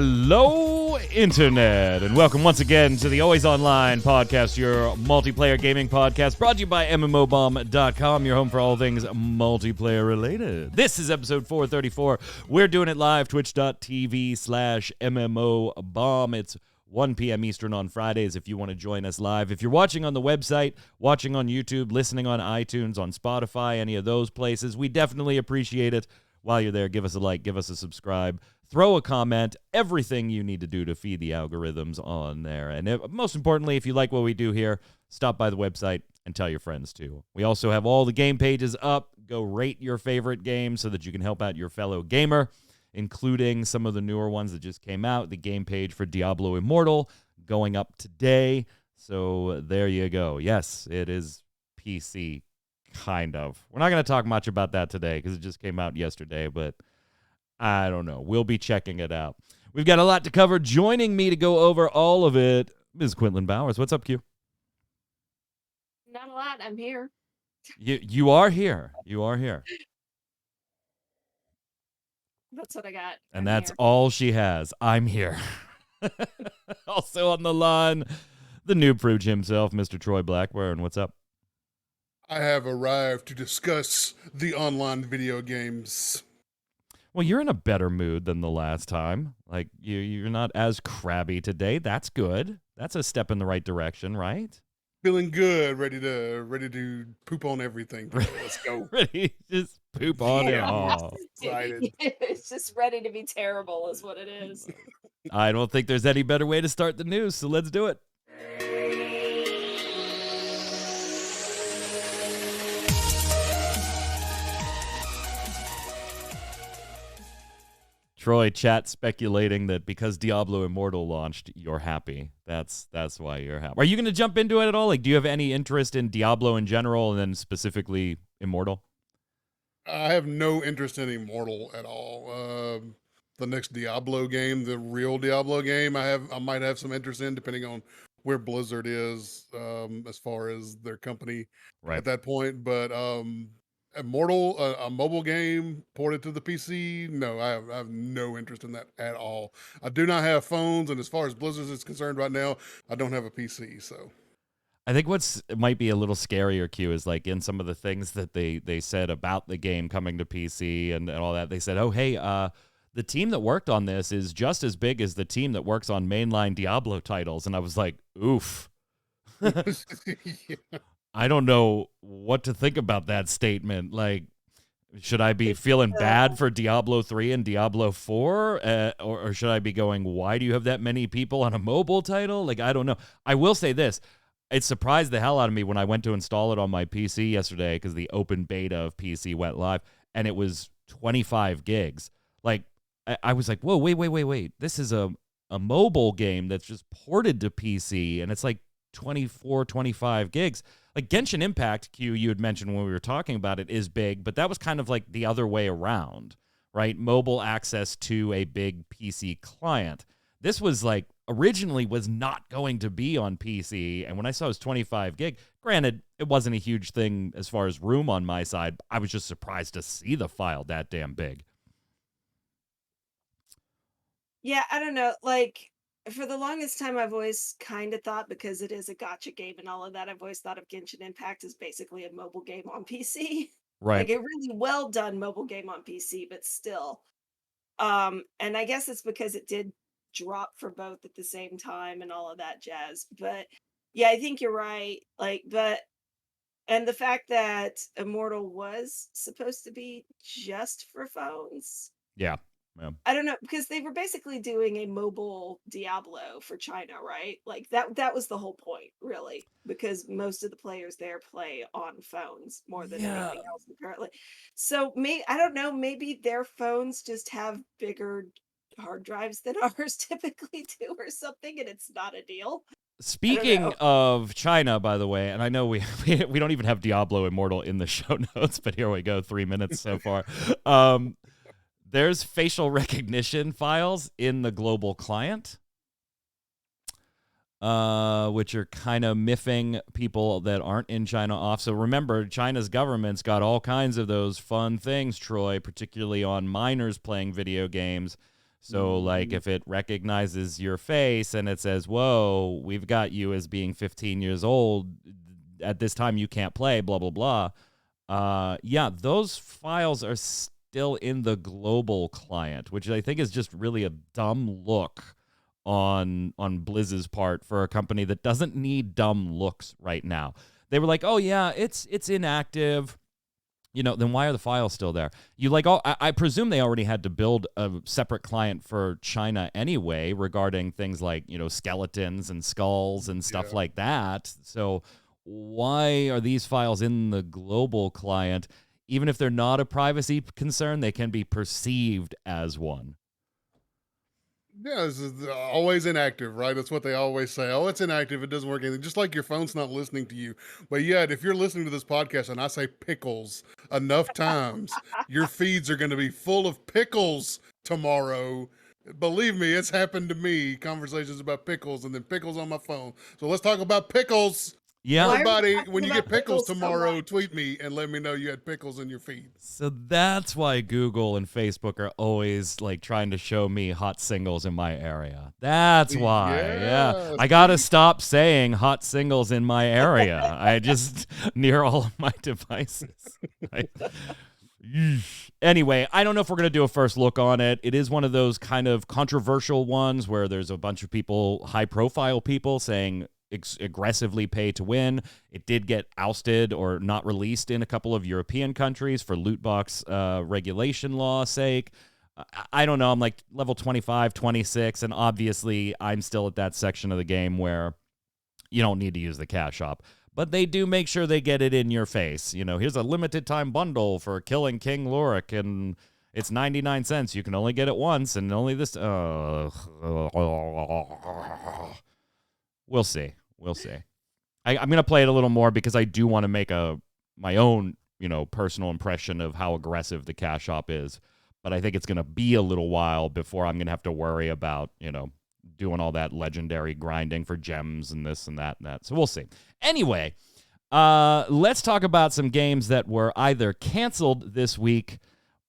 Hello, Internet, and welcome once again to the Always Online podcast, your multiplayer gaming podcast, brought to you by mmorpg.com, your home for all things multiplayer related. This is episode 434. We're doing it live, twitch.tv/mmobomb. It's 1 p.m. Eastern on Fridays if you want to join us live. If you're watching on the website, watching on YouTube, listening on iTunes, on Spotify, any of those places, we definitely appreciate it. While you're there, give us a like, give us a subscribe, throw a comment, everything you need to do to feed the algorithms on there. And most importantly, if you like what we do here, stop by the website and tell your friends too. We also have all the game pages up. Go rate your favorite games so that you can help out your fellow gamer, including some of the newer ones that just came out. The game page for Diablo Immortal going up today. So there you go. Yes, it is PC. Kind of. We're not going to talk much about that today because it just came out yesterday, but I don't know. We'll be checking it out. We've got a lot to cover. Joining me to go over all of it, Ms. Quinlan Bowers. What's up, Q? Not a lot. I'm here. You are here. You are here. That's what I got. And that's all she has. I'm here. Also on the line, the noob fruit himself, Mr. Troy Blackburn. What's up? I have arrived to discuss the online video games. Well, you're in a better mood than the last time. Like, you're not as crabby today. That's good. That's a step in the right direction, right? Feeling good, ready to poop on everything. Let's go. Ready to just poop on it all. Excited. It's just ready to be terrible is what it is. I don't think there's any better way to start the news, so let's do it. Troy, chat speculating that because Diablo Immortal launched, you're happy. That's why you're happy. Are you going to jump into it at all? Like, do you have any interest in Diablo in general and then specifically Immortal? I have no interest in Immortal at all. The next Diablo game, the real Diablo game, I might have some interest in, depending on where Blizzard is as far as their company at that point. But Immortal, a mobile game ported to the PC, no, I have no interest in that at all. I do not have phones, and as far as Blizzard is concerned right now, I don't have a PC, so. I think it might be a little scarier, Q, is like in some of the things that they said about the game coming to PC and all that. They said, oh, hey, the team that worked on this is just as big as the team that works on mainline Diablo titles. And I was like, oof. Yeah. I don't know what to think about that statement. Like, should I be feeling bad for Diablo 3 and Diablo 4? Or should I be going, why do you have that many people on a mobile title? Like, I don't know. I will say this. It surprised the hell out of me when I went to install it on my PC yesterday because the open beta of PC went live, and it was 25 gigs. Like, I was like, whoa, wait. This is a mobile game that's just ported to PC, and it's like 24, 25 gigs. Like Genshin Impact, Q, you had mentioned when we were talking about it, is big, but that was kind of like the other way around, right? Mobile access to a big PC client. This was like originally was not going to be on PC, and when I saw it was 25 gig, granted, it wasn't a huge thing as far as room on my side. I was just surprised to see the file that damn big. Yeah, I don't know. Like, for the longest time, I've always kind of thought, because it is a gacha game and all of that, I've always thought of Genshin Impact as basically a mobile game on PC. Right. Like a really well done mobile game on PC, but still. And I guess it's because it did drop for both at the same time and all of that jazz. But yeah, I think you're right. And the fact that Immortal was supposed to be just for phones. Yeah. I don't know, because they were basically doing a mobile Diablo for China, right? Like that was the whole point, really, because most of the players there play on phones more than anything else, apparently. So I don't know, maybe their phones just have bigger hard drives than ours typically do or something, and it's not a deal. Speaking of China, by the way, and I know we don't even have Diablo Immortal in the show notes, but here we go, 3 minutes so far. There's facial recognition files in the global client, which are kind of miffing people that aren't in China off. So remember, China's government's got all kinds of those fun things, Troy, particularly on minors playing video games, So, like, if it recognizes your face and it says, whoa, we've got you as being 15 years old, at this time you can't play, blah, blah, blah. Yeah, those files are still in the global client, which I think is just really a dumb look on Blizz's part for a company that doesn't need dumb looks right now. They were like, oh, yeah, it's inactive. Then why are the files still there? I presume they already had to build a separate client for China anyway regarding things like, skeletons and skulls and stuff like that. So why are these files in the global client? Even if they're not a privacy concern, they can be perceived as one. Yeah, this is always inactive, right? That's what they always say. Oh, it's inactive. It doesn't work anything. Just like your phone's not listening to you. But yet, if you're listening to this podcast and I say pickles enough times, your feeds are going to be full of pickles tomorrow. Believe me, it's happened to me. Conversations about pickles and then pickles on my phone. So let's talk about pickles. Yeah. Everybody, when you get about pickles pickles so tomorrow, much? tweet me and let me know you had pickles in your feed. So that's why Google and Facebook are always like trying to show me hot singles in my area. That's why. Yeah. I got to stop saying hot singles in my area. I just near all of my devices. Anyway, I don't know if we're going to do a first look on it. It is one of those kind of controversial ones where there's a bunch of people, high profile people saying aggressively pay to win. It did get ousted or not released in a couple of European countries for loot box regulation law sake. I don't know. I'm like level 25, 26, and obviously I'm still at that section of the game where you don't need to use the cash shop. But they do make sure they get it in your face. Here's a limited time bundle for killing King Lorik, and it's 99 cents. You can only get it once, and only this. We'll see. I'm going to play it a little more because I do want to make my own, personal impression of how aggressive the cash shop is. But I think it's going to be a little while before I'm going to have to worry about, doing all that legendary grinding for gems and this and that and that. So we'll see. Anyway, let's talk about some games that were either canceled this week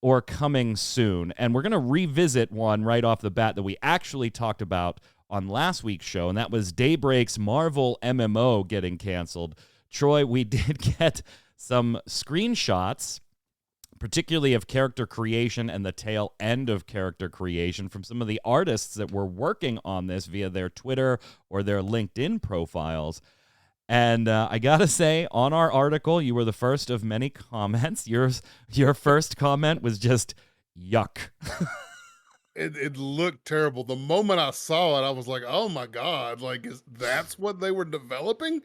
or coming soon. And we're going to revisit one right off the bat that we actually talked about on last week's show, and that was Daybreak's Marvel MMO getting canceled. Troy, we did get some screenshots, particularly of character creation and the tail end of character creation from some of the artists that were working on this via their Twitter or their LinkedIn profiles. And I got to say, on our article, you were the first of many comments. Your first comment was just, yuck. It looked terrible. The moment I saw it, I was like, oh my God, like, that's what they were developing?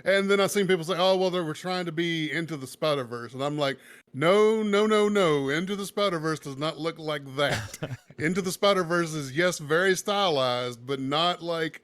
And then I seen people say, oh, well, they were trying to be Into the Spider-Verse. And I'm like, no. Into the Spider-Verse does not look like that. Into the Spider-Verse is, yes, very stylized, but not like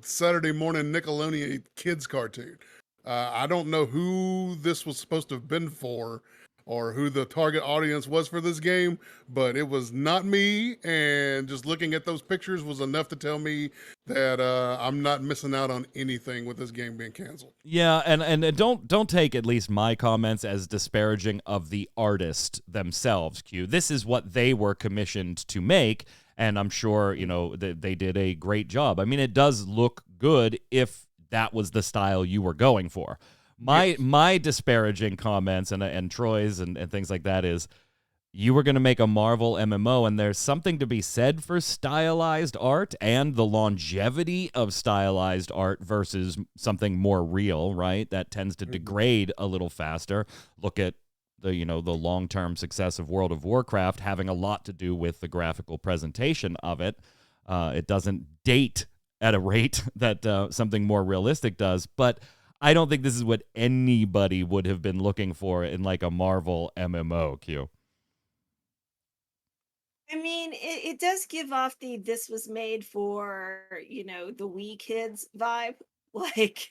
Saturday morning Nickelodeon kids cartoon. I don't know who this was supposed to have been for, or who the target audience was for this game, but it was not me, and just looking at those pictures was enough to tell me that I'm not missing out on anything with this game being canceled. Yeah, and don't take at least my comments as disparaging of the artist themselves, Q. This is what they were commissioned to make, and I'm sure, they did a great job. I mean, it does look good if that was the style you were going for. My disparaging comments and Troy's and things like that is, you were going to make a Marvel MMO, and there's something to be said for stylized art and the longevity of stylized art versus something more real, right? That tends to degrade a little faster. Look at the long-term success of World of Warcraft having a lot to do with the graphical presentation of it. It doesn't date at a rate that something more realistic does, but I don't think this is what anybody would have been looking for in like a Marvel MMO, Q. I mean, it does give off the this was made for, the wee kids vibe. Like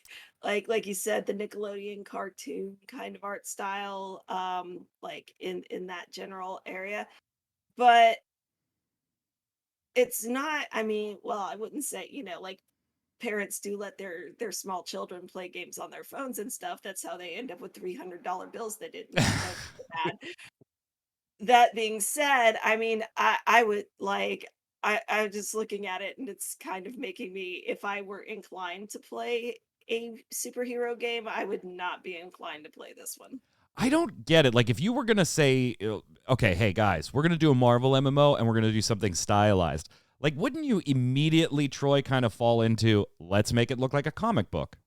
you said, the Nickelodeon cartoon kind of art style, like in that general area. But it's not, I mean, well, I wouldn't say, like parents do let their small children play games on their phones and stuff. That's how they end up with $300 bills they didn't bad. That being said, I mean, I would like I'm just looking at it and it's kind of making me, if I were inclined to play a superhero game, I would not be inclined to play this one. I don't get it. Like, if you were going to say, okay, hey, guys, we're going to do a Marvel MMO and we're going to do something stylized, like, wouldn't you immediately, Troy, kind of fall into, let's make it look like a comic book?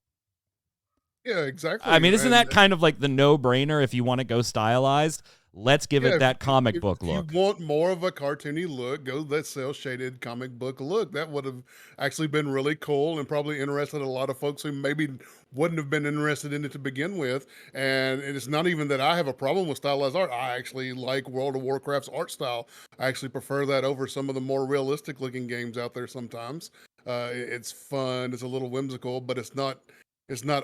Yeah, exactly. I mean, isn't that And kind of like the no-brainer if you want to go stylized? Let's give yeah, it that comic if book look. you want more of a cartoony look, go that cell shaded comic book look. That would have actually been really cool and probably interested a lot of folks who maybe wouldn't have been interested in it to begin with. And it's not even that I have a problem with stylized art. I actually like World of Warcraft's art style. I actually prefer that over some of the more realistic looking games out there sometimes. It's fun, it's a little whimsical, but it's not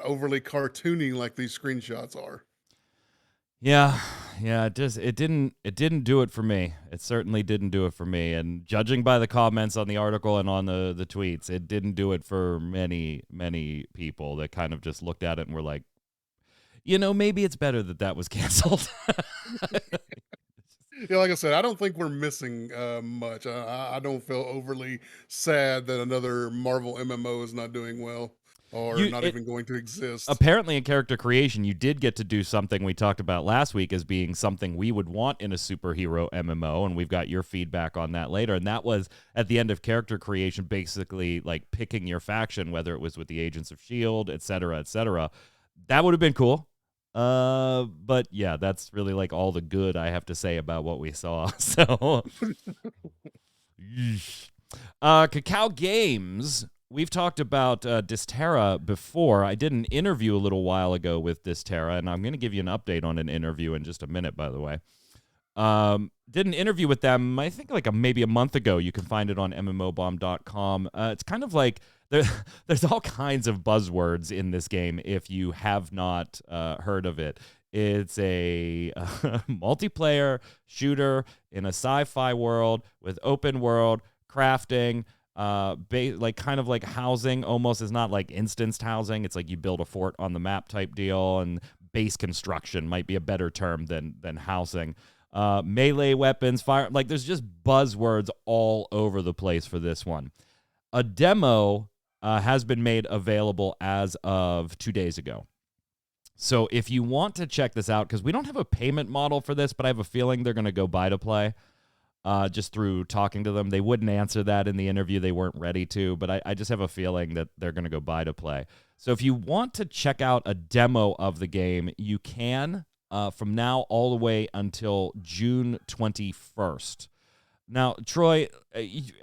overly cartoony like these screenshots are. Yeah, it didn't do it for me. It certainly didn't do it for me. And judging by the comments on the article and on the tweets, it didn't do it for many people that kind of just looked at it and were like, maybe it's better that was canceled. Yeah, like I said, I don't think we're missing much. I don't feel overly sad that another Marvel MMO is not doing well or not even going to exist. Apparently, in character creation, you did get to do something we talked about last week as being something we would want in a superhero MMO, and we've got your feedback on that later. And that was at the end of character creation, basically like picking your faction, whether it was with the Agents of S.H.I.E.L.D., et cetera, et cetera. That would have been cool. But yeah, that's really like all the good I have to say about what we saw. So, Cacao Games. We've talked about Dysterra before. I did an interview a little while ago with Dysterra, and I'm going to give you an update on an interview in just a minute, by the way. Did an interview with them, I think like maybe a month ago. You can find it on mmobomb.com. It's kind of like there's all kinds of buzzwords in this game if you have not heard of it. It's a multiplayer shooter in a sci-fi world with open world crafting, like kind of like housing. Almost is not like instanced housing. It's like you build a fort on the map type deal, and base construction might be a better term than housing. Melee weapons, fire, like there's just buzzwords all over the place for this one. A demo has been made available as of 2 days ago. So if you want to check this out, because we don't have a payment model for this, but I have a feeling they're going to go buy to play just through talking to them. They wouldn't answer that in the interview. They weren't ready to, but I just have a feeling that they're going to go buy to play. So if you want to check out a demo of the game, you can from now all the way until June 21st. Now, Troy,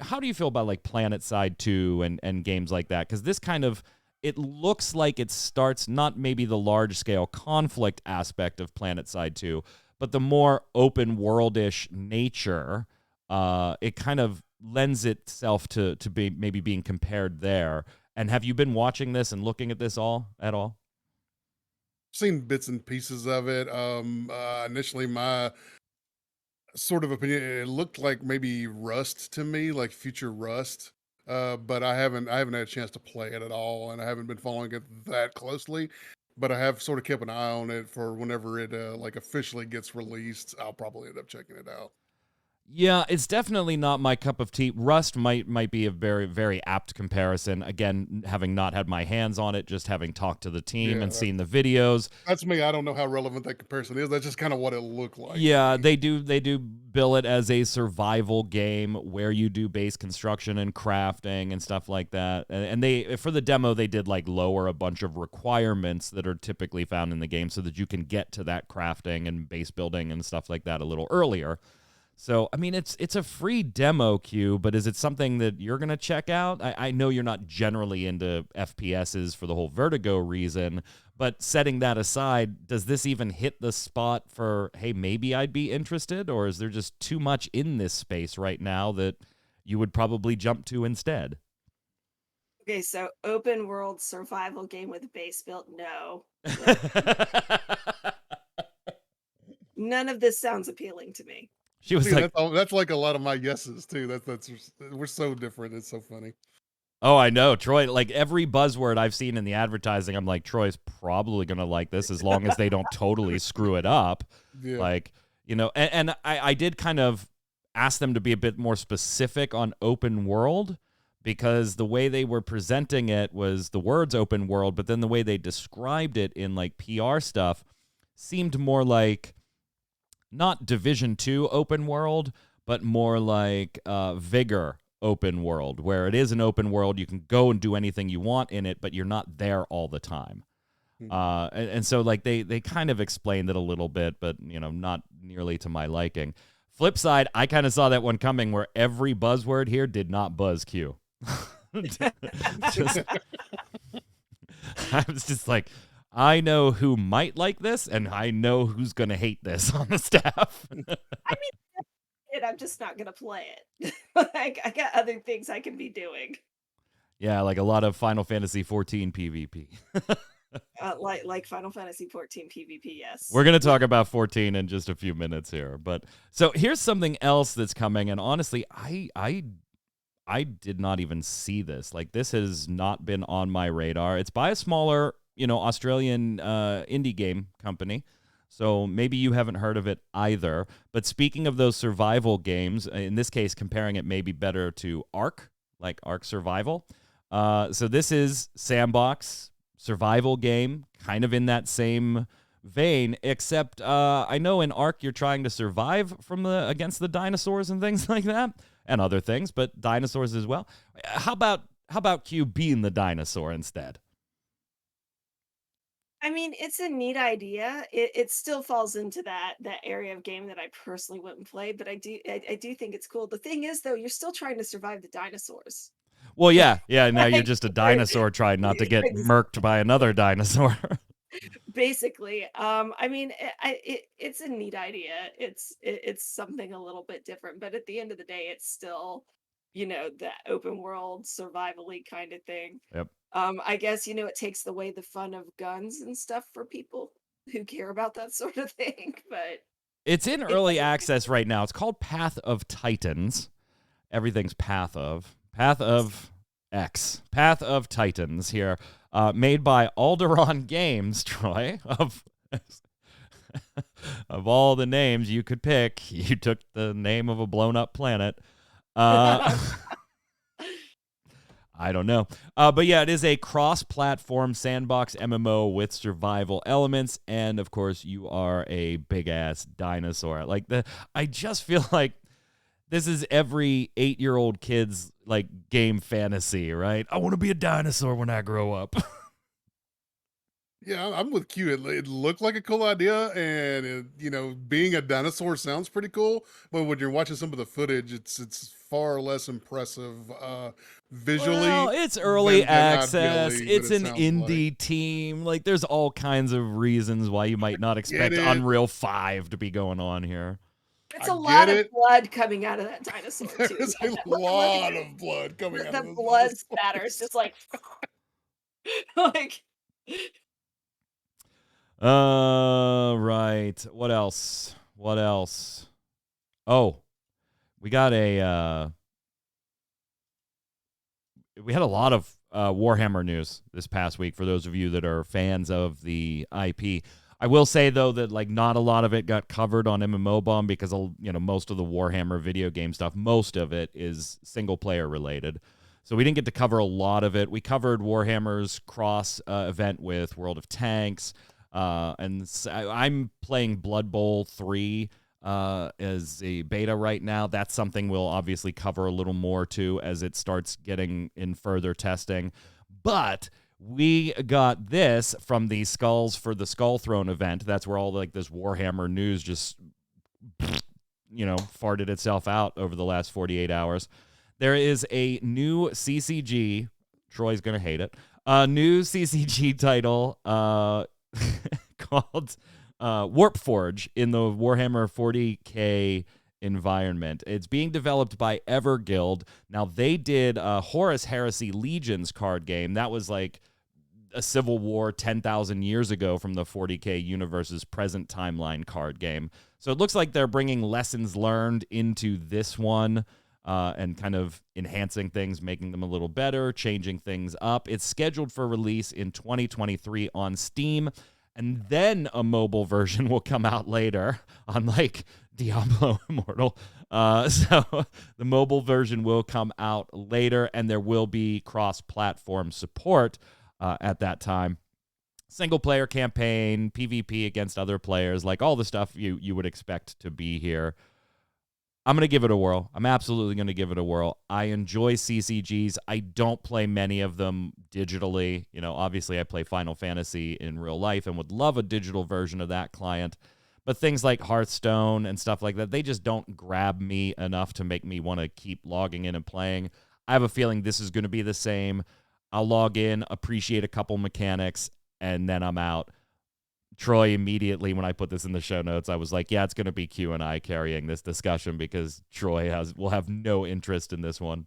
how do you feel about like PlanetSide 2 and games like that? Because this kind of, it looks like it starts not maybe the large-scale conflict aspect of PlanetSide 2, but the more open world-ish nature. It kind of lends itself to be maybe being compared there. And have you been watching this and looking at this at all? Seen bits and pieces of it. Initially, my sort of opinion, it looked like maybe Rust to me, like future Rust. But I haven't had a chance to play it at all, and I haven't been following it that closely. But I have sort of kept an eye on it for whenever it like officially gets released. I'll probably end up checking it out. Yeah, it's definitely not my cup of tea. Rust might be a very, very apt comparison. Again, having not had my hands on it, just having talked to the team and seen the videos. That's me. I don't know how relevant that comparison is. That's just kind of what it looked like. Yeah, they do bill it as a survival game where you do base construction and crafting and stuff like that. And they, for the demo, they did like lower a bunch of requirements that are typically found in the game so that you can get to that crafting and base building and stuff like that a little earlier. So, I mean, it's a free demo, Q, but is it something that you're going to check out? I know you're not generally into FPSs for the whole Vertigo reason, but setting that aside, does this even hit the spot for, hey, maybe I'd be interested? Or is there just too much in this space right now that you would probably jump to instead? Okay, so open world survival game with base built, no. None of this sounds appealing to me. She was like, that's like a lot of my yeses too. That's we're so different. It's so funny. oh, I know, Troy. Like every buzzword I've seen in the advertising, I'm like, Troy's probably gonna like this as long as they don't totally screw it up. Yeah. Like, And I did kind of ask them to be a bit more specific on open world, because the way they were presenting it was the words open world, but then the way they described it in like PR stuff seemed more like not Division 2 open world, but more like Vigor open world, where it is an open world. You can go and do anything you want in it, but you're not there all the time. And so like they kind of explained it a little bit, but not nearly to my liking. Flip side, I kind of saw that one coming, where every buzzword here did not buzz Q. I was just like, I know who might like this, and I know who's going to hate this on the staff. I mean, I'm just not going to play it. Like, I got other things I can be doing. Yeah, like a lot of Final Fantasy 14 PvP. Like Final Fantasy 14 PvP, yes. We're going to talk about 14 in just a few minutes here. But so here's something else that's coming, and honestly, I did not even see this. Like, this has not been on my radar. It's by a smaller, Australian indie game company. So maybe you haven't heard of it either. But speaking of those survival games, in this case, comparing it maybe better to Ark, like Ark Survival. So this is sandbox survival game, kind of in that same vein, except I know in Ark you're trying to survive against the dinosaurs and things like that, and other things, but dinosaurs as well. How about Q being the dinosaur instead? I mean, it's a neat idea. It still falls into that area of game that I personally wouldn't play, but I do think it's cool. The thing is, though, you're still trying to survive the dinosaurs. Well, yeah. Now you're just a dinosaur trying not to get murked by another dinosaur. Basically, I mean, it's a neat idea. It's something a little bit different, but at the end of the day, it's still, the open world survival-y kind of thing. Yep. I guess, it takes away the fun of guns and stuff for people who care about that sort of thing, but it's in early access right now. It's called Path of Titans. Everything's Path of X. Path of Titans here. Made by Alderaan Games, Troy, of all the names you could pick, you took the name of a blown-up planet. I don't know. But yeah, it is a cross-platform sandbox MMO with survival elements, and of course, you are a big-ass dinosaur. I just feel like this is every 8-year-old kid's game fantasy, right? I want to be a dinosaur when I grow up. Yeah, I'm with Q. It looked like a cool idea, and being a dinosaur sounds pretty cool. But when you're watching some of the footage, it's far less impressive visually. Well, it's early access. Really, it's an indie team. There's all kinds of reasons why you might not expect Unreal 5 to be going on here. It's a lot of blood coming out of that dinosaur, too. There's a lot of blood coming out of the blood spatters, just like right. What else? Oh, we got we had a lot of Warhammer news this past week for those of you that are fans of the IP. I will say, though, that not a lot of it got covered on MMO Bomb because most of the Warhammer video game stuff, most of it is single player related. So we didn't get to cover a lot of it. We covered Warhammer's cross event with World of Tanks, and I'm playing Blood Bowl 3 as a beta right now. That's something we'll obviously cover a little more too as it starts getting in further testing. But we got this from the Skulls for the Skull Throne event. That's where all this Warhammer news just farted itself out over the last 48 hours. There is a new CCG. Troy's gonna hate it. A new CCG title called Warpforge in the Warhammer 40K environment. It's being developed by Everguild. Now, they did Horus Heresy Legions card game. That was a Civil War 10,000 years ago from the 40K universe's present timeline card game. So it looks like they're bringing lessons learned into this one and kind of enhancing things, making them a little better, changing things up. It's scheduled for release in 2023 on Steam. and then a mobile version will come out later, unlike Diablo Immortal. So the mobile version will come out later, and there will be cross-platform support at that time. Single-player campaign, PvP against other players, like all the stuff you would expect to be here. I'm going to give it a whirl. I'm absolutely going to give it a whirl. I enjoy CCGs. I don't play many of them digitally. You know, obviously I play Final Fantasy in real life and would love a digital version of that client. But things like Hearthstone and stuff like that, they just don't grab me enough to make me want to keep logging in and playing. I have a feeling this is going to be the same. I'll log in, appreciate a couple mechanics, and then I'm out. Troy, immediately when I put this in the show notes, I was like, yeah, it's going to be Q and I carrying this discussion because Troy will have no interest in this one.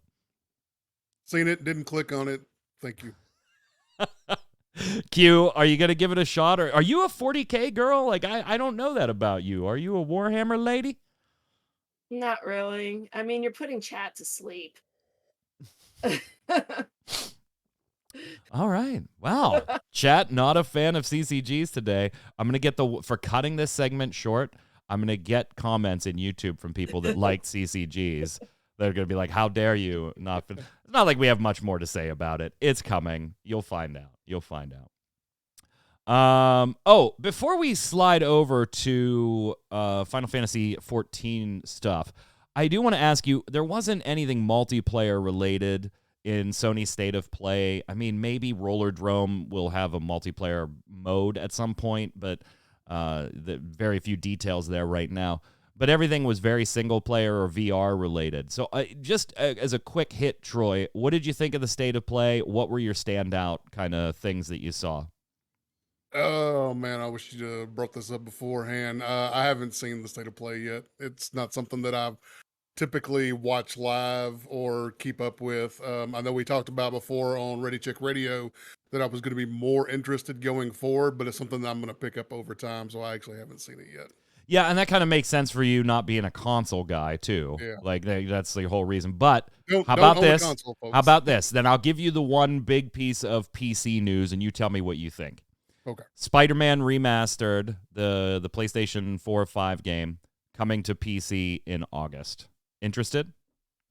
Seen it, didn't click on it. Thank you. Q, are you going to give it a shot? Or are you a 40K girl? Like, I don't know that about you. Are you a Warhammer lady? Not really. I mean, you're putting chat to sleep. All right. Wow. Chat, not a fan of CCGs today. I'm going to get for cutting this segment short, I'm going to get comments in YouTube from people that liked CCGs. They're going to be like, how dare you not? It's not like we have much more to say about it. It's coming. You'll find out. You'll find out. Before we slide over to Final Fantasy XIV stuff, I do want to ask you, there wasn't anything multiplayer related in Sony State of Play. I mean, maybe Roller Drome will have a multiplayer mode at some point, but the very few details there right now. But everything was very single player or VR related. So just as a quick hit, Troy, what did you think of the State of Play? What were your standout kind of things that you saw? Oh man, I wish you brought this up beforehand. I haven't seen the State of Play yet. It's not something that I've typically watch live or keep up with. I know we talked about before on Ready Check Radio that I was going to be more interested going forward, but it's something that I'm going to pick up over time. So I actually haven't seen it yet. Yeah, and that kind of makes sense for you not being a console guy too. Yeah. Like that's the whole reason. But Don't how about own a this? console, folks. How about this? Then I'll give you the one big piece of PC news, and you tell me what you think. Okay. Spider-Man Remastered, the PlayStation 4 or 5 game, coming to PC in August. Interested?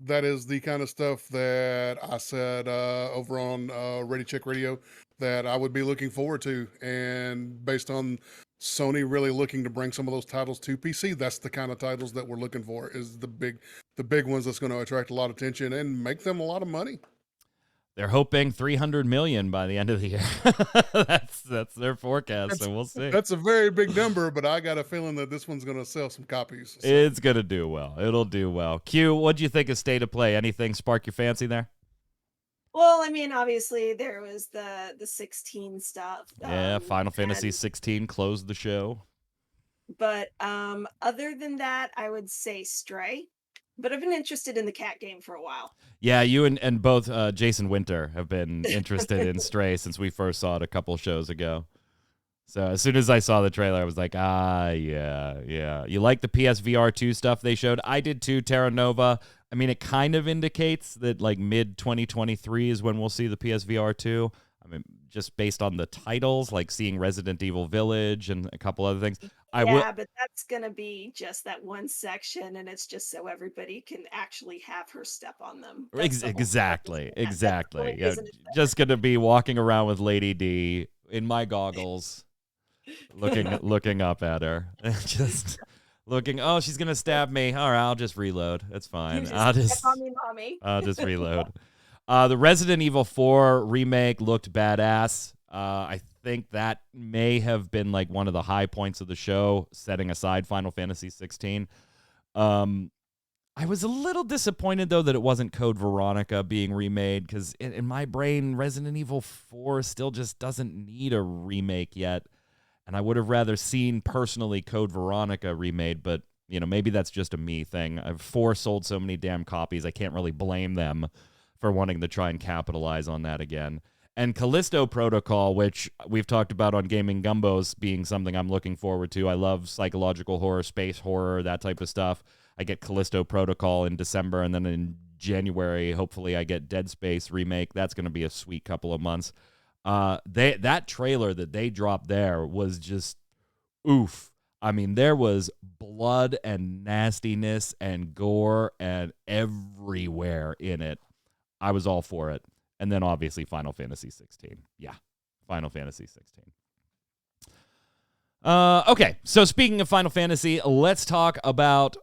That is the kind of stuff that I said over on Ready Check Radio that I would be looking forward to. And based on Sony really looking to bring some of those titles to PC, that's the kind of titles that we're looking for, is the big ones that's going to attract a lot of attention and make them a lot of money. They're hoping 300 million by the end of the year. that's their forecast, so we'll see. That's a very big number, but I got a feeling that this one's going to sell some copies. So. It's going to do well. It'll do well. Q, what'd you think of State of Play? Anything spark your fancy there? Well, I mean, obviously there was the 16 stuff. Yeah, Final Fantasy 16 closed the show. But other than that, I would say Stray. But I've been interested in the cat game for a while. Yeah, you and both Jason Winter have been interested in Stray since we first saw it a couple shows ago. So as soon as I saw the trailer, I was like, yeah. You like the PSVR 2 stuff they showed? I did too, Terra Nova. I mean, it kind of indicates that like mid-2023 is when we'll see the PSVR 2. I mean, just based on the titles, like seeing Resident Evil Village and a couple other things. But that's going to be just that one section, and it's just so everybody can actually have her step on them. Exactly. Point, Yeah, just going to be walking around with Lady D in my goggles, looking up at her, just looking. Oh, she's going to stab me. All right, I'll just reload. That's fine. I'll just reload. The Resident Evil 4 remake looked badass. I think that may have been like one of the high points of the show, setting aside Final Fantasy 16. I was a little disappointed, though, that it wasn't Code Veronica being remade, because in my brain, Resident Evil 4 still just doesn't need a remake yet. And I would have rather seen, personally, Code Veronica remade, but, you know, maybe that's just a me thing. 4 sold so many damn copies, I can't really blame them for wanting to try and capitalize on that again. And Callisto Protocol, which we've talked about on Gaming Gumbos being something I'm looking forward to. I love psychological horror, space horror, that type of stuff. I get Callisto Protocol in December, and then in January, hopefully I get Dead Space remake. That's going to be a sweet couple of months. That trailer that they dropped there was just oof. I mean, there was blood and nastiness and gore and everywhere in it. I was all for it. And then obviously Final Fantasy 16. Yeah, Final Fantasy 16. Okay, so speaking of Final Fantasy, let's talk about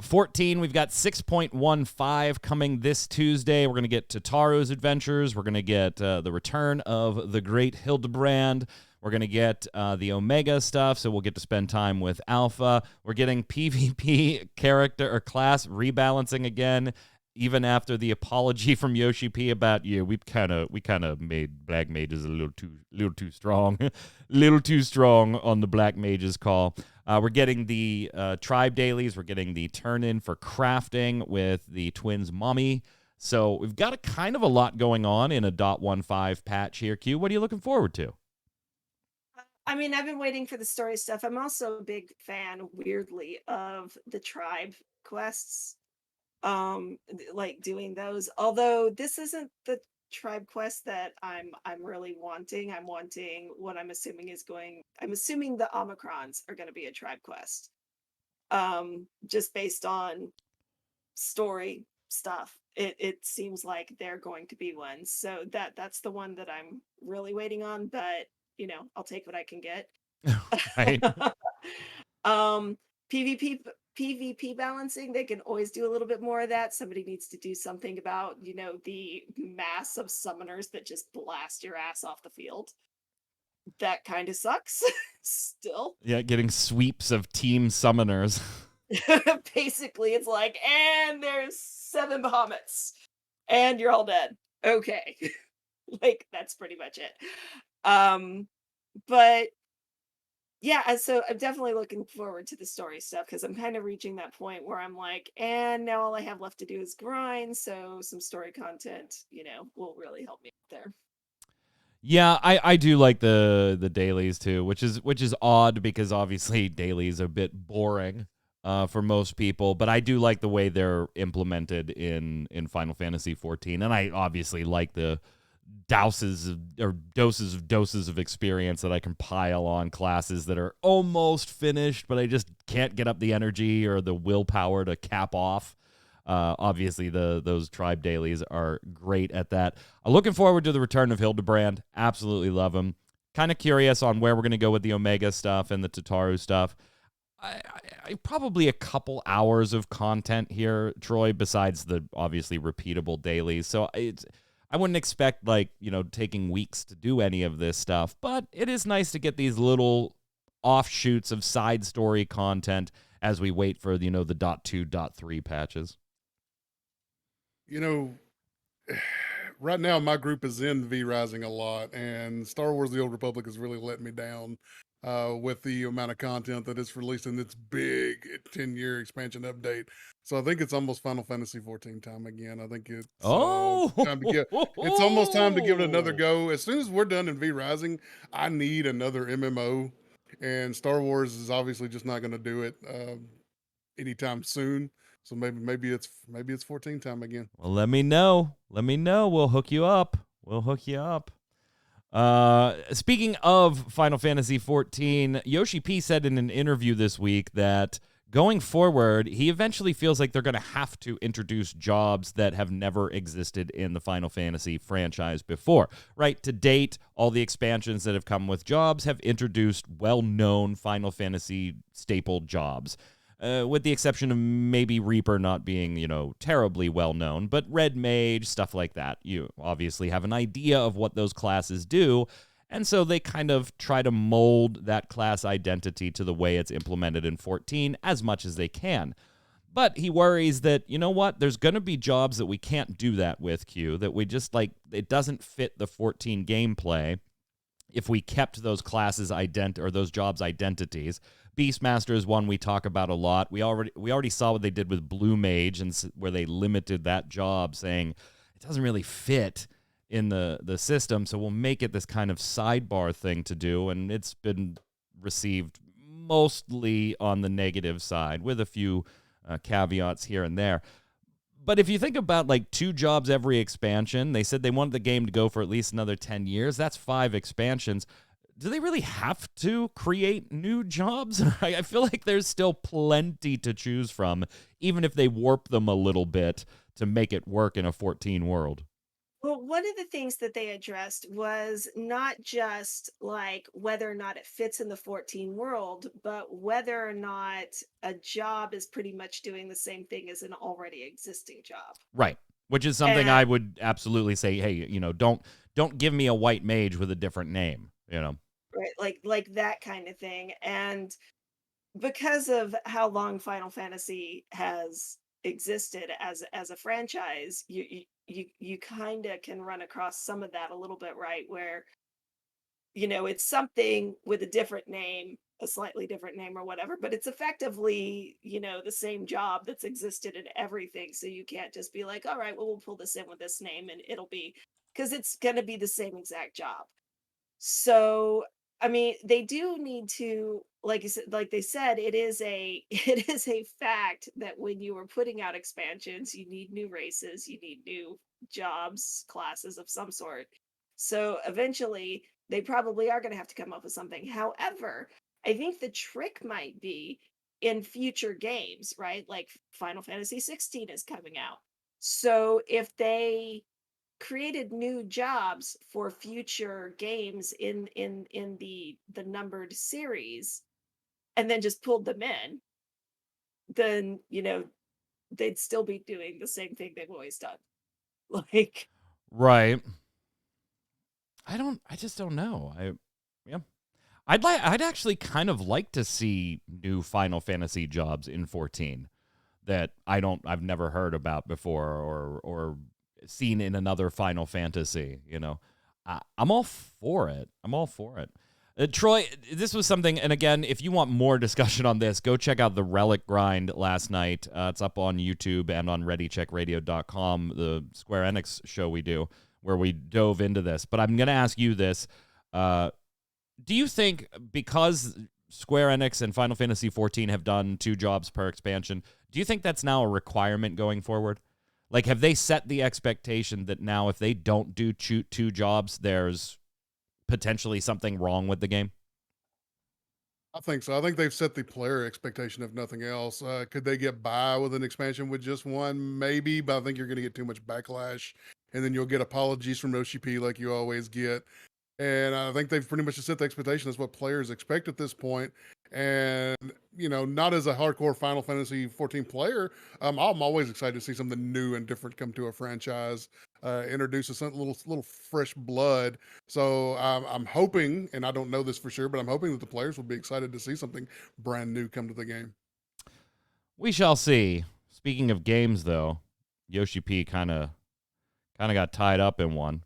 14. We've got 6.15 coming this Tuesday. We're going to get Tataru's Adventures. We're going to get the return of the great Hildebrand. We're going to get the Omega stuff, so we'll get to spend time with Alpha. We're getting PvP character or class rebalancing again, even after the apology from Yoshi P about we kind of made black mages a little too strong, little too strong on the black mages call. We're getting the tribe dailies. We're getting the turn in for crafting with the twins' mommy. So we've got a kind of a lot going on in a .15 patch here. Q, what are you looking forward to? I mean, I've been waiting for the story stuff. I'm also a big fan, weirdly, of the tribe quests. Like doing those. Although this isn't the tribe quest that I'm really wanting. I'm wanting what I'm assuming the Omicrons are going to be a tribe quest. Just based on story stuff. It seems like they're going to be one. So that's the one that I'm really waiting on, but I'll take what I can get. Right. PvP balancing, they can always do a little bit more of that. Somebody needs to do something about, the mass of summoners that just blast your ass off the field. That kind of sucks still. Yeah, getting sweeps of team summoners. Basically, it's like, and there's 7 Bahamut's, and you're all dead. Okay. Like, that's pretty much it. But yeah, so I'm definitely looking forward to the story stuff because I'm kind of reaching that point where I'm like, and now all I have left to do is grind. So some story content, will really help me there. Yeah, I do like the dailies too, which is odd because obviously dailies are a bit boring for most people, but I do like the way they're implemented in Final Fantasy 14, and I obviously like the doses of experience that I can pile on classes that are almost finished, but I just can't get up the energy or the willpower to cap off. Obviously, those tribe dailies are great at that. I'm looking forward to the return of Hildebrand. Absolutely love him. Kind of curious on where we're going to go with the Omega stuff and the Tataru stuff. I probably a couple hours of content here, Troy, besides the obviously repeatable dailies. So I wouldn't expect taking weeks to do any of this stuff, but it is nice to get these little offshoots of side story content as we wait for the .2, .3 patches. Right now my group is in V Rising a lot, and Star Wars: The Old Republic has really let me down with the amount of content that it's released in its big 10-year expansion update. So I think it's almost Final Fantasy 14 time again. I think it's it's almost time to give it another go. As soon as we're done in V Rising, I need another MMO, and Star Wars is obviously just not going to do it anytime soon. So maybe it's 14 time again. Well, let me know. We'll hook you up. Speaking of Final Fantasy 14, Yoshi P said in an interview this week that going forward, he eventually feels like they're going to have to introduce jobs that have never existed in the Final Fantasy franchise before. Right? To date, all the expansions that have come with jobs have introduced well-known Final Fantasy staple jobs. With the exception of maybe Reaper not being, terribly well-known, but Red Mage, stuff like that. You obviously have an idea of what those classes do, and so they kind of try to mold that class identity to the way it's implemented in 14 as much as they can. But he worries that, there's going to be jobs that we can't do that with, Q, that we just, it doesn't fit the 14 gameplay if we kept those classes or those jobs' identities. Beastmaster is one we talk about a lot. We already saw what they did with Blue Mage, and where they limited that job, saying it doesn't really fit in the system, so we'll make it this kind of sidebar thing to do, and it's been received mostly on the negative side with a few caveats here and there. But if you think about like 2 jobs every expansion, they said they wanted the game to go for at least another 10 years. That's 5 expansions. Do they really have to create new jobs? I feel like there's still plenty to choose from, even if they warp them a little bit to make it work in a 14 world. Well, one of the things that they addressed was not just like whether or not it fits in the 14 world, but whether or not a job is pretty much doing the same thing as an already existing job. Right. Which is something I would absolutely say, hey, don't give me a white mage with a different name, Right, like that kind of thing. And because of how long Final Fantasy has existed as a franchise, you kind of can run across some of that a little bit, right? Where it's something with a different name, a slightly different name or whatever, but it's effectively the same job that's existed in everything. So you can't just be like, all right, well, we'll pull this in with this name and it'll be, because it's going to be the same exact job. So, I mean, they do need to, like you said, like they said, it is a it is a fact that when you are putting out expansions, you need new races, you need new jobs, classes of some sort. So eventually, they probably are going to have to come up with something. However, I think the trick might be in future games, right? Like Final Fantasy 16 is coming out. So if they created new jobs for future games in the numbered series and then just pulled them in, then they'd still be doing the same thing they've always done. Like, Right. I just don't know. Yeah. I'd actually kind of like to see new Final Fantasy jobs in 14 that I've never heard about before or seen in another Final Fantasy, I'm all for it. Troy, this was something, and again, if you want more discussion on this, go check out the Relic Grind last night. It's up on YouTube and on ReadyCheckRadio.com, the Square Enix show we do, where we dove into this. But I'm going to ask you this. Do you think because Square Enix and Final Fantasy XIV have done 2 jobs per expansion, do you think that's now a requirement going forward? Like, have they set the expectation that now if they don't do 2 jobs, there's potentially something wrong with the game? I think so. I think they've set the player expectation if nothing else. Could they get by with an expansion with just 1? Maybe, but I think you're going to get too much backlash, and then you'll get apologies from OCP like you always get. And I think they've pretty much set the expectation as what players expect at this point. And, not as a hardcore Final Fantasy 14 player, I'm always excited to see something new and different come to a franchise, introduce a little fresh blood. So I'm hoping, and I don't know this for sure, but I'm hoping that the players will be excited to see something brand new come to the game. We shall see. Speaking of games, though, Yoshi P kind of got tied up in one.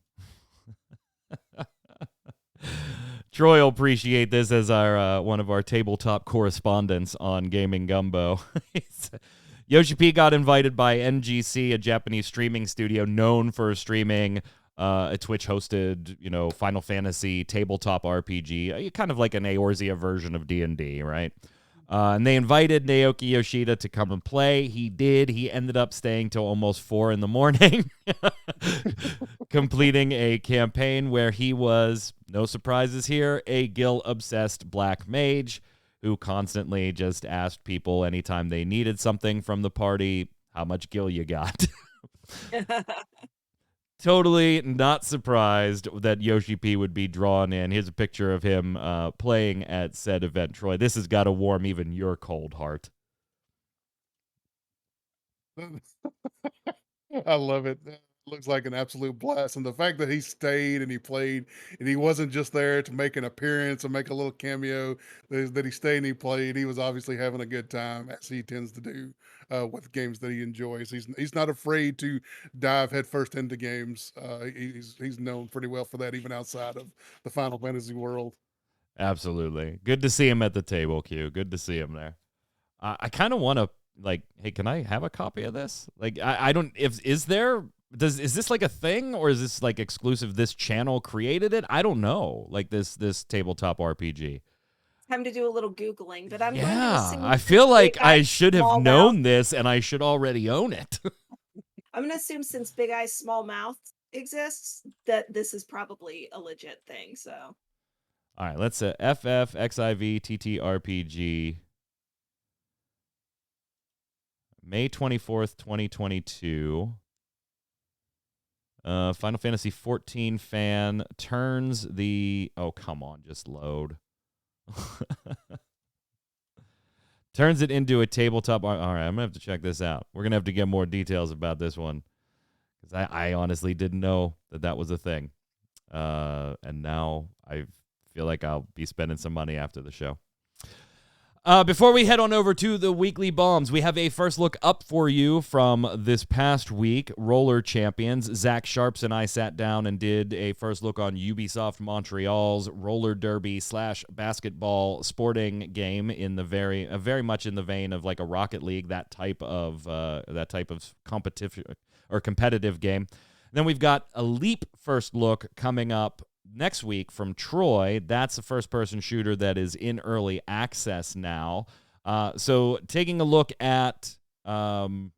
Troy will appreciate this as our one of our tabletop correspondents on Gaming Gumbo. Yoshi P got invited by NGC, a Japanese streaming studio known for streaming a Twitch-hosted, Final Fantasy tabletop RPG, kind of like an Eorzea version of D&D, right? And they invited Naoki Yoshida to come and play. He did. He ended up staying till almost 4 a.m, completing a campaign where he was, no surprises here, a gil-obsessed black mage who constantly just asked people anytime they needed something from the party, how much gil you got? Totally not surprised that Yoshi P would be drawn in. Here's a picture of him playing at said event, Troy. This has got to warm even your cold heart. I love it. Looks like an absolute blast. And the fact that he stayed and he played and he wasn't just there to make an appearance or make a little cameo, that he stayed and he played, he was obviously having a good time, as he tends to do with games that he enjoys. He's not afraid to dive headfirst into games. He's known pretty well for that, even outside of the Final Fantasy world. Absolutely. Good to see him at the table, Q. Good to see him there. I kind of want to, hey, can I have a copy of this? I don't, is this like a thing, or is this like exclusive? This channel created it? I don't know. Like this tabletop RPG. Time to do a little Googling, but I'm going to Yeah, assume I feel like I should have small known amount. this and I should already own it. I'm gonna assume since Big Eyes Small Mouth exists, that this is probably a legit thing. So All right, let's FFXIV TTRPG, May 24th, 2022. Final Fantasy 14 fan turns the... Oh, come on, just load. Turns it into a tabletop... All right, I'm going to have to check this out. We're going to have to get more details about this one, because I honestly didn't know that was a thing. And now I feel like I'll be spending some money after the show. Before we head on over to the weekly bombs, we have a first look up for you from this past week. Roller Champions. Zach Sharps and I sat down and did a first look on Ubisoft Montreal's roller derby / basketball sporting game in the very much in the vein of like a Rocket League, that type of competitive or competitive game. Then we've got a Leap first look coming up next week from Troy. That's a first-person shooter that is in early access now. So taking a look at Roller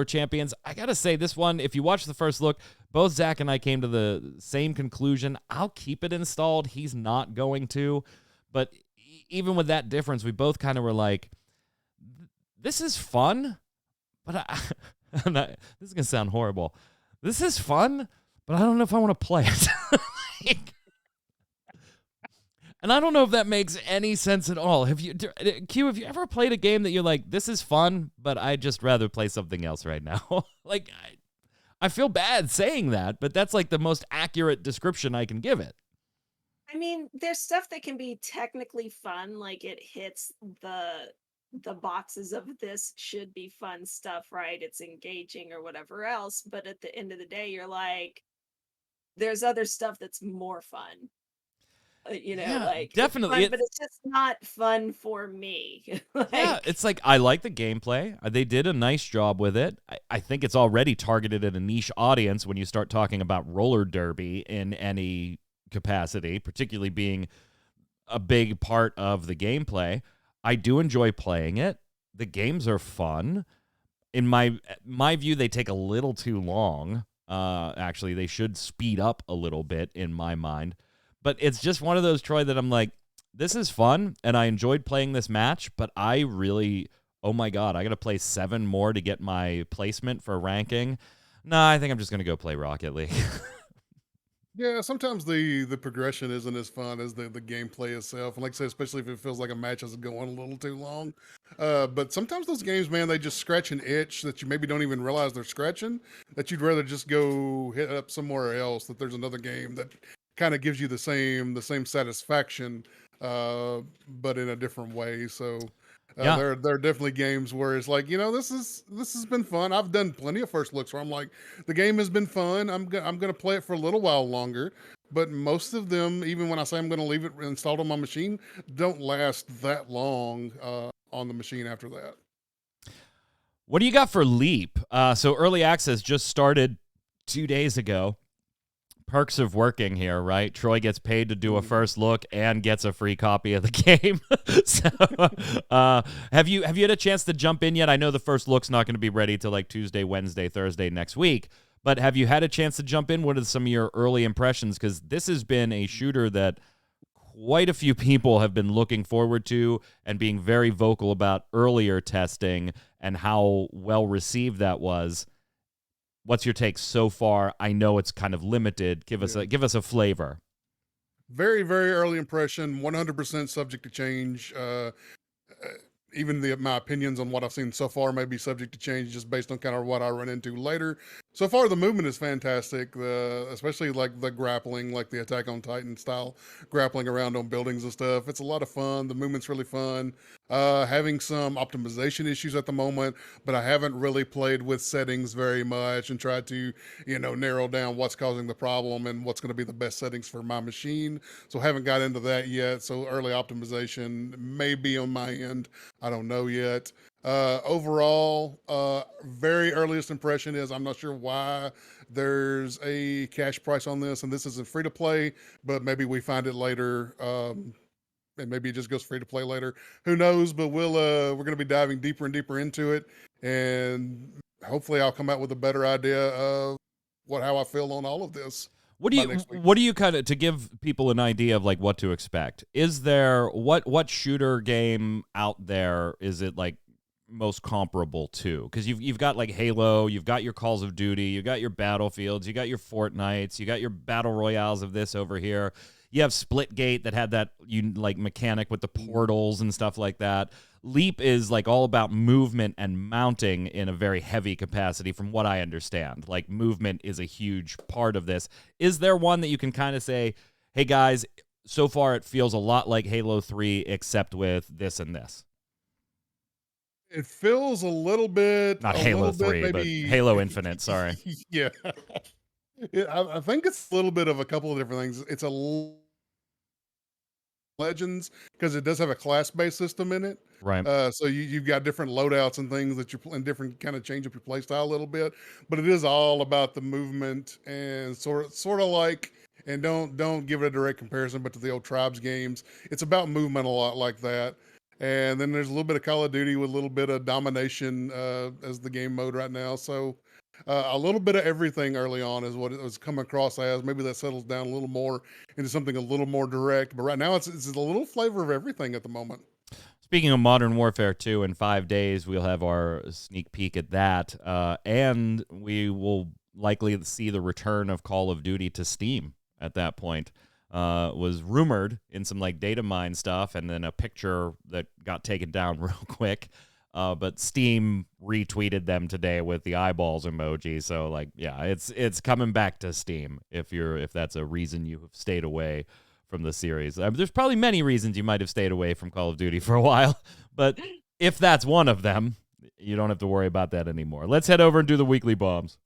Champions, I gotta say this one, if you watch the first look, both Zach and I came to the same conclusion. I'll keep it installed. He's not going to. But even with that difference, we both kind of were like, this is fun, but this is going to sound horrible. This is fun, but I don't know if I want to play it. And I don't know if that makes any sense at all. Have you ever played a game that you're like, this is fun, but I'd just rather play something else right now? Like, I feel bad saying that, but that's like the most accurate description I can give it. I mean, there's stuff that can be technically fun, like it hits the boxes of this should be fun stuff, right? It's engaging or whatever else, but at the end of the day, you're like, there's other stuff that's more fun. Like definitely, it's fun, but it's just not fun for me. Yeah, it's like, I like the gameplay. They did a nice job with it. I think it's already targeted at a niche audience when you start talking about roller derby in any capacity, particularly being a big part of the gameplay. I do enjoy playing it. The games are fun. In my view, they take a little too long. Actually, they should speed up a little bit in my mind. But it's just one of those, Troy, that I'm like, this is fun, and I enjoyed playing this match, but I really, oh my God, I got to play 7 more to get my placement for ranking. No, I think I'm just going to go play Rocket League. Yeah, sometimes the progression isn't as fun as the gameplay itself. And like I said, especially if it feels like a match is going a little too long. But sometimes those games, man, they just scratch an itch that you maybe don't even realize they're scratching, that you'd rather just go hit up somewhere else, that there's another game that kind of gives you the same satisfaction, but in a different way. So Yeah. there are definitely games where it's like, this has been fun. I've done plenty of first looks where I'm like, the game has been fun. I'm gonna play it for a little while longer. But most of them, even when I say I'm gonna leave it installed on my machine, don't last that long on the machine after that. What do you got for Leap? So early access just started 2 days ago. Perks of working here, right? Troy gets paid to do a first look and gets a free copy of the game. So, have you had a chance to jump in yet? I know the first look's not going to be ready till like Tuesday, Wednesday, Thursday next week, but have you had a chance to jump in? What are some of your early impressions? Because this has been a shooter that quite a few people have been looking forward to and being very vocal about earlier testing and how well received that was. What's your take so far? I know it's kind of limited. Give us a flavor. Very, very early impression, 100% subject to change. Even my opinions on what I've seen so far may be subject to change just based on kind of what I run into later. So far, the movement is fantastic, especially like the grappling, like the Attack on Titan style grappling around on buildings and stuff. It's a lot of fun. The movement's really fun. Having some optimization issues at the moment, but I haven't really played with settings very much and tried to, narrow down what's causing the problem and what's going to be the best settings for my machine. So haven't got into that yet. So early optimization may be on my end. I don't know yet. Overall, very earliest impression is I'm not sure why there's a cash price on this, and this isn't free to play, but maybe we find it later, and maybe it just goes free to play later. Who knows? But we're going to be diving deeper and deeper into it, and hopefully I'll come out with a better idea of how I feel on all of this. What do you kind of, to give people an idea of like what to expect? Is there what shooter game out there is it like most comparable to? Because you've got like Halo, you've got your Calls of Duty, you got your Battlefields, you got your Fortnites, you got your battle royales of this over here. You have Splitgate that had that mechanic with the portals and stuff like that. Leap is like all about movement and mounting in a very heavy capacity from what I understand. Like movement is a huge part of this. Is there one that you can kind of say, hey guys, so far it feels a lot like Halo 3 except with this and this? It feels a little bit... Not Halo 3, maybe... but Halo Infinite, sorry. Yeah. I think it's a little bit of a couple of different things. It's a Legends, because it does have a class-based system in it. Right. So you've got different loadouts and things that and different kind of change up your play style a little bit. But it is all about the movement and sort of like, and don't give it a direct comparison, but to the old Tribes games, it's about movement a lot like that. And then there's a little bit of Call of Duty with a little bit of domination as the game mode right now. So a little bit of everything early on is what it was coming across as. Maybe that settles down a little more into something a little more direct. But right now it's a little flavor of everything at the moment. Speaking of Modern Warfare 2, in 5 days we'll have our sneak peek at that. And we will likely see the return of Call of Duty to Steam at that point. Was rumored in some like data mine stuff, and then a picture that got taken down real quick. But Steam retweeted them today with the eyeballs emoji. So like, yeah, it's coming back to Steam if that's a reason you have stayed away from the series. There's probably many reasons you might have stayed away from Call of Duty for a while, but if that's one of them, you don't have to worry about that anymore. Let's head over and do the weekly bombs.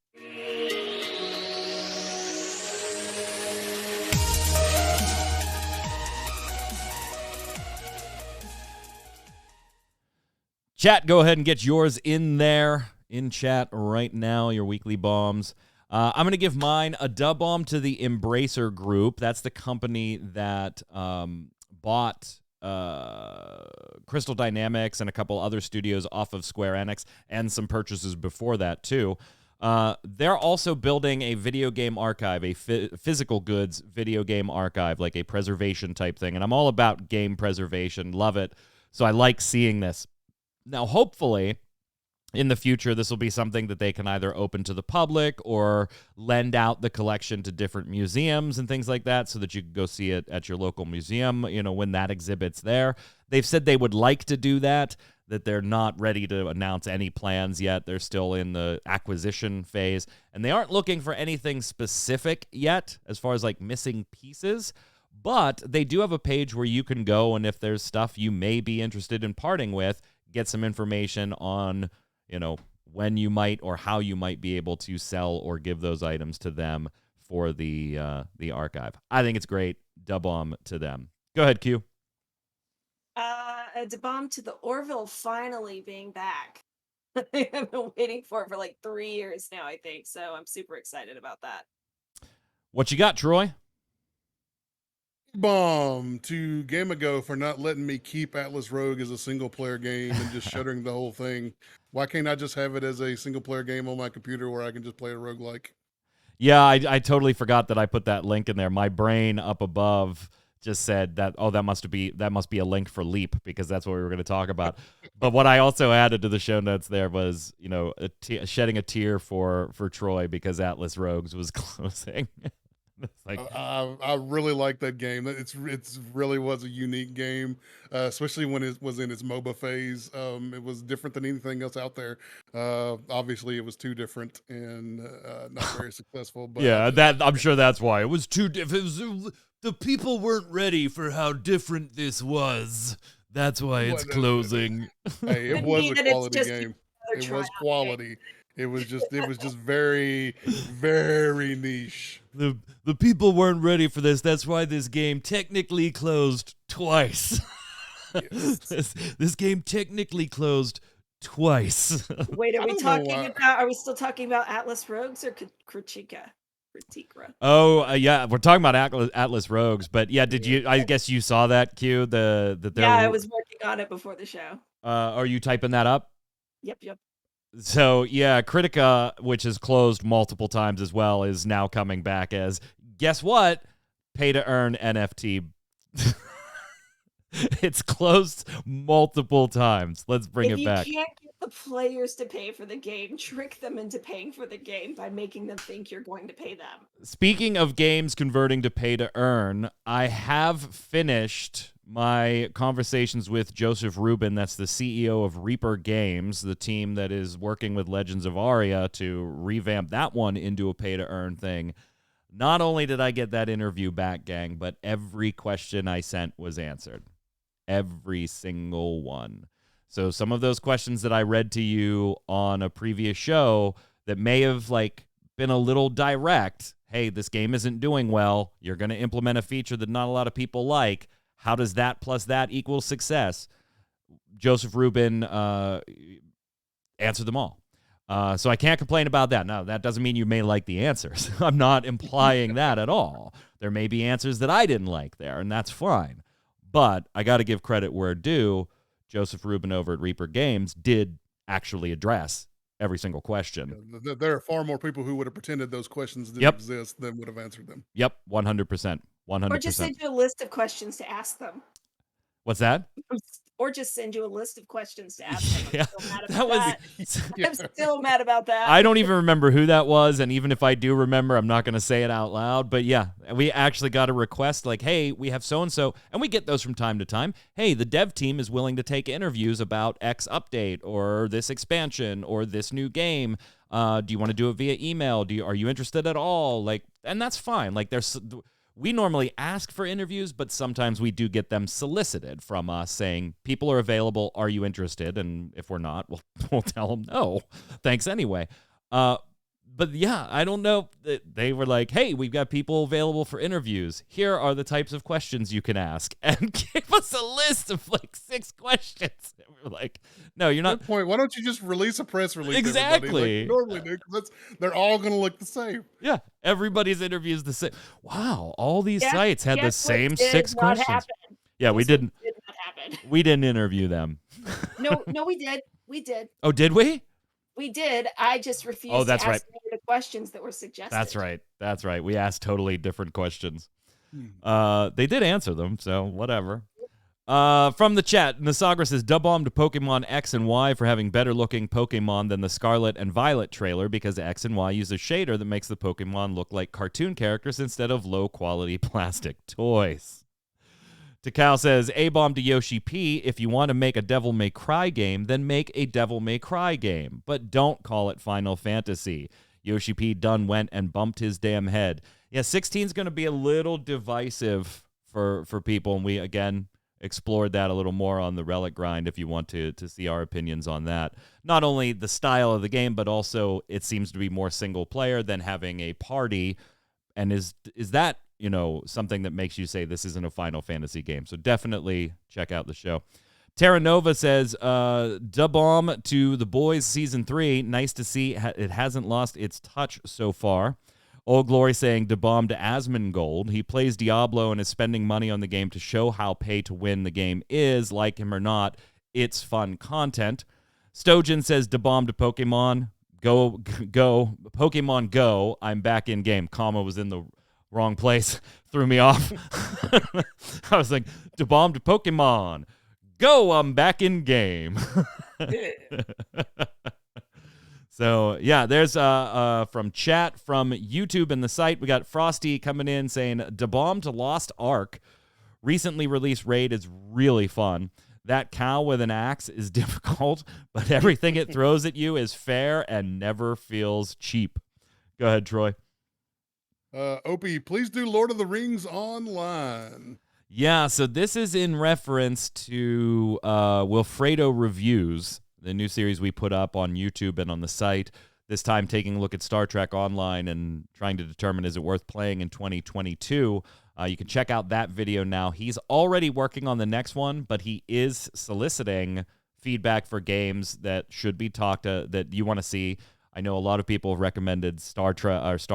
Chat, go ahead and get yours in there, in chat right now, your weekly bombs. I'm going to give mine a dub bomb to the Embracer Group. That's the company that bought Crystal Dynamics and a couple other studios off of Square Enix, and some purchases before that, too. They're also building a video game archive, a physical goods video game archive, like a preservation type thing. And I'm all about game preservation. Love it. So I like seeing this. Now, hopefully, in the future, this will be something that they can either open to the public or lend out the collection to different museums and things like that so that you can go see it at your local museum, when that exhibit's there. They've said they would like to do that they're not ready to announce any plans yet. They're still in the acquisition phase, and they aren't looking for anything specific yet as far as like missing pieces. But they do have a page where you can go, and if there's stuff you may be interested in parting with, get some information on, when you might or how you might be able to sell or give those items to them for the archive. I think it's great. Dub bomb to them. Go ahead, Q. A dub bomb to the Orville finally being back. I've been waiting for it for like 3 years now, I think. So I'm super excited about that. What you got, Troy? Bomb to Game Ago for not letting me keep Atlas Rogue as a single player game and just shuttering the whole thing. Why can't I just have it as a single player game on my computer where I can just play a roguelike? Yeah, I totally forgot that I put that link in there. My brain up above just said that, that must be a link for Leap, because that's what we were going to talk about. But what I also added to the show notes there was, shedding a tear for Troy because Atlas Rogues was closing. Like, I really like that game. It's really was a unique game, especially when it was in its MOBA phase. It was different than anything else out there. Obviously, it was too different and not very successful. But yeah, I'm sure that's why it was too different. The people weren't ready for how different this was. That's why it's closing. Hey, it was a quality game. It was quality. It was just very, very niche. The people weren't ready for this. That's why this game technically closed twice. Yes. This game technically closed twice. Wait, are we still talking about Atlas Rogues or Kritika? Oh, yeah, we're talking about Atlas Rogues, but yeah, I guess you saw that, Q, I was working on it before the show. Are you typing that up? Yep. So, yeah, Critica, which has closed multiple times as well, is now coming back as, guess what? Pay to earn NFT. It's closed multiple times. Let's bring If it you back. can't get the players to pay for the game, trick them into paying for the game by making them think you're going to pay them. Speaking of games converting to pay to earn, I have finished my conversations with Joseph Rubin. That's the CEO of Reaper Games, the team that is working with Legends of Aria to revamp that one into a pay to earn thing. Not only did I get that interview back, gang, but every question I sent was answered. Every single one. So some of those questions that I read to you on a previous show that may have been a little direct. Hey, this game isn't doing well. You're going to implement a feature that not a lot of people like. How does that plus that equal success? Joseph Rubin answered them all. So I can't complain about that. Now, that doesn't mean you may like the answers. I'm not implying that at all. There may be answers that I didn't like there, and that's fine. But I got to give credit where due. Joseph Rubin over at Reaper Games did actually address every single question. Yeah, there are far more people who would have pretended those questions didn't exist than would have answered them. Yep, 100%. 100%. Or just send you a list of questions to ask them. What's that? Or just send you a list of questions to ask them. Yeah, I'm still mad about that. I don't even remember who that was, and even if I do remember, I'm not going to say it out loud. But yeah, we actually got a request like, hey, we have so-and-so, and we get those from time to time. Hey, the dev team is willing to take interviews about X update or this expansion or this new game. Do you want to do it via email? Are you interested at all? And that's fine. We normally ask for interviews, but sometimes we do get them solicited from us saying, people are available. Are you interested? And if we're not, we'll tell them no. Thanks anyway. But yeah, I don't know. They were like, hey, we've got people available for interviews. Here are the types of questions you can ask. And gave us a list of 6 questions. And we were like, no, you're not. Good point. Why don't you just release a press release? Exactly. Like you normally do, because they're all going to look the same. Yeah, everybody's interview is the same. Wow, all these sites had the same 6 questions. Happen. Yeah, we didn't. Did not happen. We didn't interview them. No, we did. We did. Oh, did we? We did. I just refused to ask any of the questions that were suggested. That's right. That's right. We asked totally different questions. They did answer them, so whatever. From the chat, Nasagra says, dub-bomb to Pokemon X and Y for having better-looking Pokemon than the Scarlet and Violet trailer because X and Y use a shader that makes the Pokemon look like cartoon characters instead of low-quality plastic toys. Takao says, A-bomb to Yoshi P. If you want to make a Devil May Cry game, then make a Devil May Cry game. But don't call it Final Fantasy. Yoshi P. done went and bumped his damn head. Yeah, 16 is going to be a little divisive for people, and we, again, explored that a little more on the Relic Grind if you want to see our opinions on that. Not only the style of the game, but also it seems to be more single-player than having a party. And is that something that makes you say this isn't a Final Fantasy game? So definitely check out the show. Terra Nova says, dub-bomb to The Boys Season 3. Nice to see it hasn't lost its touch so far. Old Glory saying, dub-bomb to Asmongold. He plays Diablo and is spending money on the game to show how pay-to-win the game is. Like him or not, it's fun content. Stojan says, dub-bomb to Pokemon. Go, Pokemon Go. I'm back in game. Comma was in the wrong place. Threw me off. I was like, dub-bomb to Pokemon. Go, I'm back in game. So, yeah, there's from chat, from YouTube and the site, we got Frosty coming in saying, dub-bomb to Lost Ark. Recently released raid is really fun. That cow with an axe is difficult, but everything it throws at you is fair and never feels cheap. Go ahead, Troy. Opie, please do Lord of the Rings online. Yeah, so this is in reference to Wilfredo Reviews, the new series we put up on YouTube and on the site, this time taking a look at Star Trek Online and trying to determine is it worth playing in 2022. You can check out that video now. He's already working on the next one, but he is soliciting feedback for games that should be that you want to see. I know a lot of people have recommended Star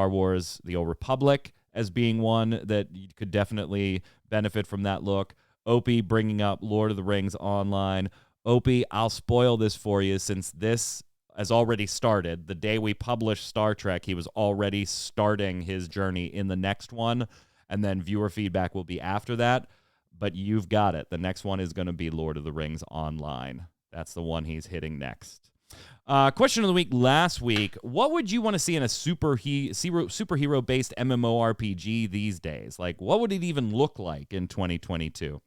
Wars: The Old Republic as being one that you could definitely benefit from that look. Opie bringing up Lord of the Rings Online. Opie, I'll spoil this for you since this has already started. The day we published Star Trek, he was already starting his journey in the next one, and then viewer feedback will be after that. But you've got it. The next one is going to be Lord of the Rings Online. That's the one he's hitting next. Question of the week last week. What would you want to see in a superhero-based MMORPG these days? Like, what would it even look like in 2022?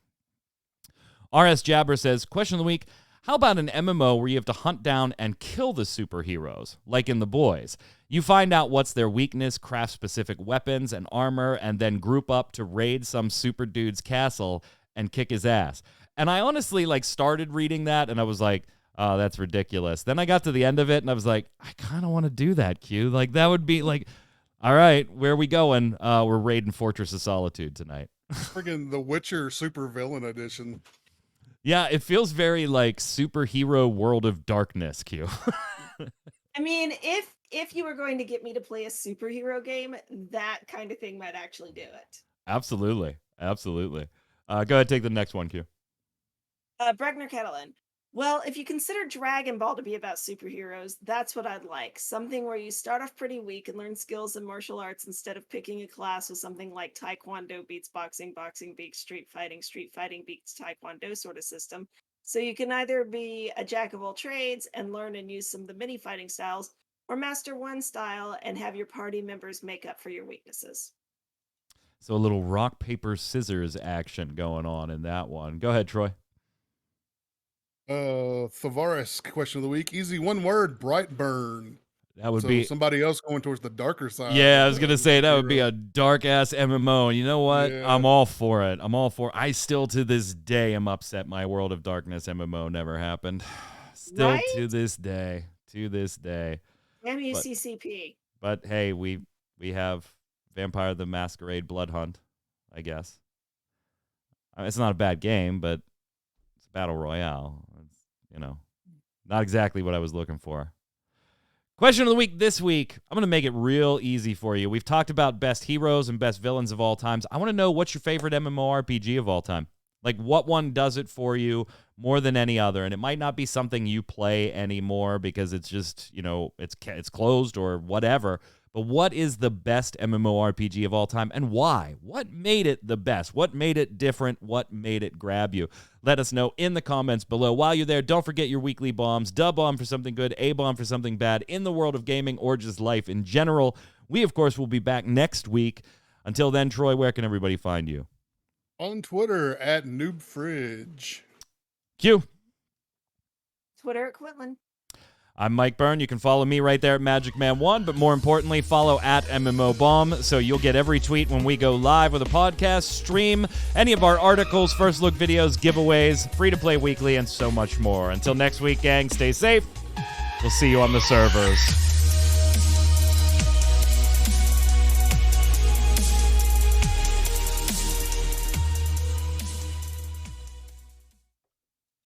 RS Jabber says, question of the week, how about an MMO where you have to hunt down and kill the superheroes, like in The Boys? You find out what's their weakness, craft specific weapons and armor, and then group up to raid some super dude's castle and kick his ass. And I honestly started reading that and I was like, oh, that's ridiculous. Then I got to the end of it and I was like, I kind of want to do that, Q. That would be all right, where are we going? We're raiding Fortress of Solitude tonight. Friggin' The Witcher Super Villain Edition. Yeah, it feels very like superhero World of Darkness, Q. I mean, if you were going to get me to play a superhero game, that kind of thing might actually do it. Absolutely. Go ahead, take the next one, Q. Bregner Kettlein. Well, if you consider Dragon Ball to be about superheroes, that's what I'd like. Something where you start off pretty weak and learn skills in martial arts instead of picking a class with something like Taekwondo beats boxing, boxing beats street fighting beats Taekwondo sort of system. So you can either be a jack of all trades and learn and use some of the mini fighting styles, or master one style and have your party members make up for your weaknesses. So a little rock, paper, scissors action going on in that one. Go ahead, Troy. Thavaris, question of the week. Easy one word, Brightburn. That would be somebody else going towards the darker side. Yeah, I was going to say that would be a dark-ass MMO. And you know what? Yeah. I'm all for it. I still, to this day, am upset my World of Darkness MMO never happened. Still right? to this day. MUCCP. But hey, we have Vampire the Masquerade Blood Hunt, I guess. It's not a bad game, but it's a battle royale. It's, not exactly what I was looking for. Question of the week this week. I'm going to make it real easy for you. We've talked about best heroes and best villains of all times. I want to know what's your favorite MMORPG of all time. Like, what one does it for you more than any other? And it might not be something you play anymore because it's just, it's closed or whatever. But what is the best MMORPG of all time and why? What made it the best? What made it different? What made it grab you? Let us know in the comments below. While you're there, don't forget your weekly bombs. D bomb for something good, A bomb for something bad in the world of gaming or just life in general. We, of course, will be back next week. Until then, Troy, where can everybody find you? On Twitter at NoobFridge. Q. Twitter at Quinlan. I'm Mike Byrne. You can follow me right there at magicman1, but more importantly, follow at MMOBomb so you'll get every tweet when we go live with a podcast, stream, any of our articles, first look videos, giveaways, free to play weekly, and so much more. Until next week, gang, stay safe. We'll see you on the servers.